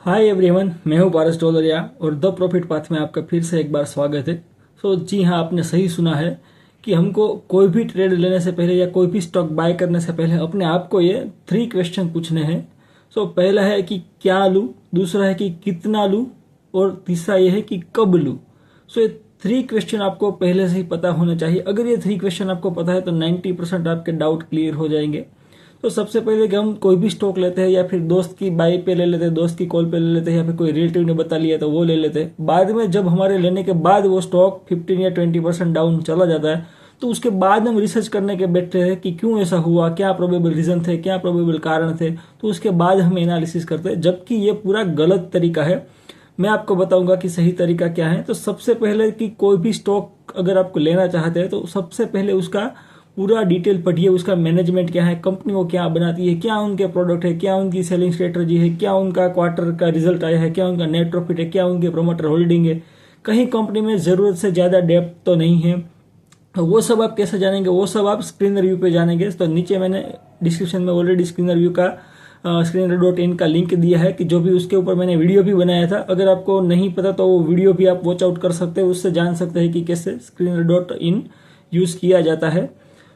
Hi everyone, मैं हूं पारस टोलरिया और द प्रॉफिट पाथ में आपका फिर से एक बार स्वागत है। जी हाँ, आपने सही सुना है कि हमको कोई भी ट्रेड लेने से पहले या कोई भी स्टॉक बाय करने से पहले अपने आप को ये 3 क्वेश्चन पूछने हैं। पहला है कि क्या लूँ, दूसरा है कि कितना लूँ और तीसरा ये है कि कब लूँ। ये 3 क्वेश्चन आपको पहले से ही पता होना चाहिए। अगर ये 3 क्वेश्चन आपको पता है तो 90% आपके डाउट क्लियर हो जाएंगे। सबसे पहले कि हम कोई भी स्टॉक लेते हैं या फिर दोस्त की बाई पे ले लेते हैं, दोस्त की कॉल पे ले लेते हैं, या फिर कोई रिलेटिव ने बता लिया तो वो ले लेते हैं। बाद में जब हमारे लेने के बाद वो स्टॉक 15 या 20% डाउन चला जाता है तो उसके बाद हम रिसर्च करने के बैठते हैं कि क्यों ऐसा हुआ, क्या प्रोबेबल रीजन थे, क्या प्रोबेबल कारण थे। तो उसके बाद हम एनालिसिस करते हैं, जबकि ये पूरा गलत तरीका है। मैं आपको बताऊंगा कि सही तरीका क्या है। तो सबसे पहले कि कोई भी स्टॉक अगर आपको लेना चाहते हैं तो सबसे पहले उसका पूरा डिटेल पढ़िए। उसका मैनेजमेंट क्या है, कंपनी वो क्या बनाती है, क्या उनके प्रोडक्ट है, क्या उनकी सेलिंग स्ट्रेटजी है, क्या उनका क्वार्टर का रिजल्ट आया है, क्या उनका नेट प्रॉफिट है, क्या उनके प्रमोटर होल्डिंग है, कहीं कंपनी में जरूरत से ज्यादा डेप्थ तो नहीं है। वो सब आप कैसे जानेंगे, वो सब आप स्क्रीन रिव्यू पे जानेंगे। तो नीचे मैंने डिस्क्रिप्शन में ऑलरेडी स्क्रीन रिव्यू का screener.in का लिंक दिया है कि जो भी उसके ऊपर मैंने वीडियो भी बनाया था। अगर आपको नहीं पता तो वो वीडियो भी आप वॉच आउट कर सकते हैं, उससे जान सकते हैं कि कैसे screener.in यूज किया जाता है।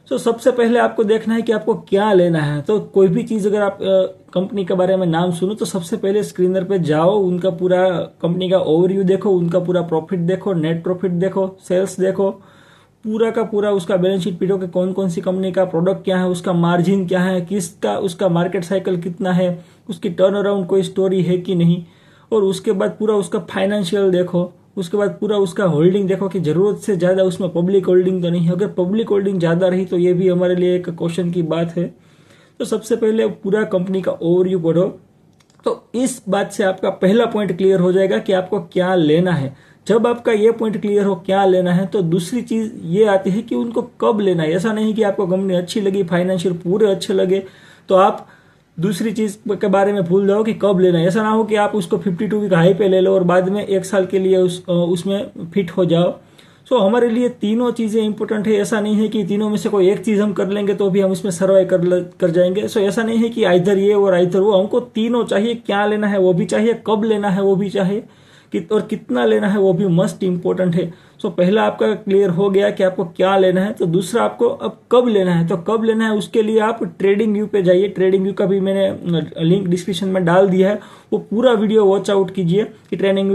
सबसे पहले आपको देखना है कि आपको क्या लेना है। तो कोई भी चीज अगर आप कंपनी के बारे में नाम सुनो तो सबसे पहले स्क्रीनर पे जाओ, उनका पूरा कंपनी का ओवरव्यू देखो, उनका पूरा प्रॉफिट देखो, नेट प्रॉफिट देखो, सेल्स देखो, पूरा का पूरा उसका बैलेंस शीट पीटो कि कौन कौन सी कंपनी का प्रोडक्ट क्या है, उसका मार्जिन क्या है, किसका उसका मार्केट साइकिल कितना है, उसकी टर्न अराउंड कोई स्टोरी है कि नहीं। और उसके बाद पूरा उसका फाइनेंशियल देखो, उसके बाद पूरा उसका होल्डिंग देखो कि जरूरत से ज्यादा उसमें पब्लिक होल्डिंग तो नहीं है। अगर पब्लिक होल्डिंग ज्यादा रही तो ये भी हमारे लिए एक क्वेश्चन की बात है। तो सबसे पहले पूरा कंपनी का ओवरव्यू पढ़ो। तो इस बात से आपका पहला पॉइंट क्लियर हो जाएगा कि आपको क्या लेना है। जब आपका ये पॉइंट क्लियर हो क्या लेना है तो दूसरी चीज ये आती है कि उनको कब लेना है। ऐसा नहीं कि आपको कंपनी अच्छी लगी, फाइनेंशियल पूरे अच्छे लगे तो आप दूसरी चीज के बारे में भूल जाओ कि कब लेना है। ऐसा ना हो कि आप उसको 52 वीक हाई पे ले लो और बाद में 1 साल के लिए उसमें फिट हो जाओ। हमारे लिए तीनों चीजें इंपॉर्टेंट है। ऐसा नहीं है कि तीनों में से कोई एक चीज हम कर लेंगे तो भी हम इसमें सर्वाइव कर जाएंगे। ऐसा नहीं है कि आइधर ये और आइधर वो, हमको तीनों चाहिए। क्या लेना है वो भी चाहिए, कब लेना है वो भी चाहिए, और कितना लेना है वो भी मस्ट इंपॉर्टेंट है। पहला आपका क्लियर हो गया कि आपको क्या लेना है। तो दूसरा आपको अब कब लेना है। तो कब लेना है उसके लिए आप ट्रेडिंग व्यू पे जाइए। ट्रेडिंग व्यू का भी मैंने लिंक डिस्क्रिप्शन में डाल दिया है, वो पूरा वीडियो वॉच आउट कीजिए कि ट्रेडिंग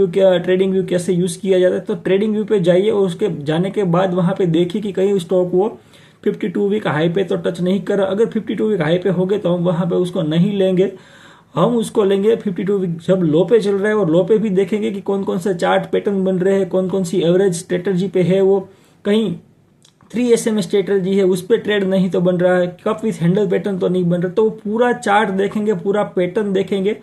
व्यू कैसे यूज किया जाता है। तो ट्रेडिंग व्यू पे जाइए और उसके जाने के बाद वहां पे देखिए कि कहीं स्टॉक वो 52 वीक हाई पे तो टच नहीं कर रहा। अगर 52 वीक हाई पे हो गए तो हम वहां पे उसको नहीं लेंगे, हम उसको लेंगे 52 वीक जब लो पे चल रहा है। और लो पे भी देखेंगे कि कौन कौन से चार्ट पैटर्न बन रहे हैं, कौन कौन सी एवरेज स्ट्रेटजी पे है वो, कहीं 3 SM स्ट्रेटजी है उस पे ट्रेड नहीं तो बन रहा है, कप विथ हैंडल पैटर्न तो नहीं बन रहा। तो पूरा चार्ट देखेंगे, पूरा पैटर्न देखेंगे,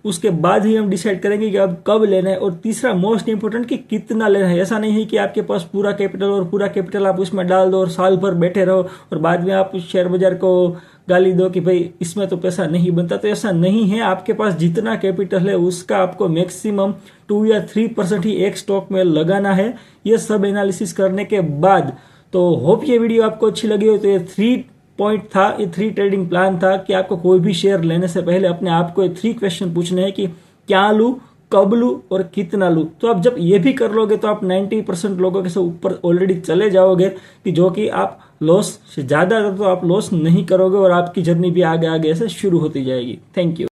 उसके बाद ही हम डिसाइड करेंगे कि अब कब लेना है। और तीसरा मोस्ट इंपोर्टेंट कि कितना लेना है। ऐसा नहीं है कि आपके पास पूरा कैपिटल आप उसमें डाल दो और साल भर बैठे रहो और बाद में आप शेयर बाजार को गाली दो कि भाई इसमें तो पैसा नहीं बनता। तो ऐसा नहीं है। आपके पास जितना कैपिटल है उसका आपको मैक्सिमम 2 या 3% ही एक स्टॉक में लगाना है। ये सब एनालिसिस करने के बाद तो होप ये वीडियो आपको अच्छी लगी हो। तो ये 3 पॉइंट था, ये 3 ट्रेडिंग प्लान था कि आपको कोई भी शेयर लेने से पहले अपने आप को 3 क्वेश्चन पूछने हैं कि क्या लूं, कब लूं और कितना लूं। तो आप जब ये भी कर लोगे तो आप 90% लोगों के से ऊपर ऑलरेडी चले जाओगे कि जो कि आप लॉस से ज्यादा तो आप लॉस नहीं करोगे और आपकी जर्नी भी आगे आगे से शुरू होती जाएगी। Thank you.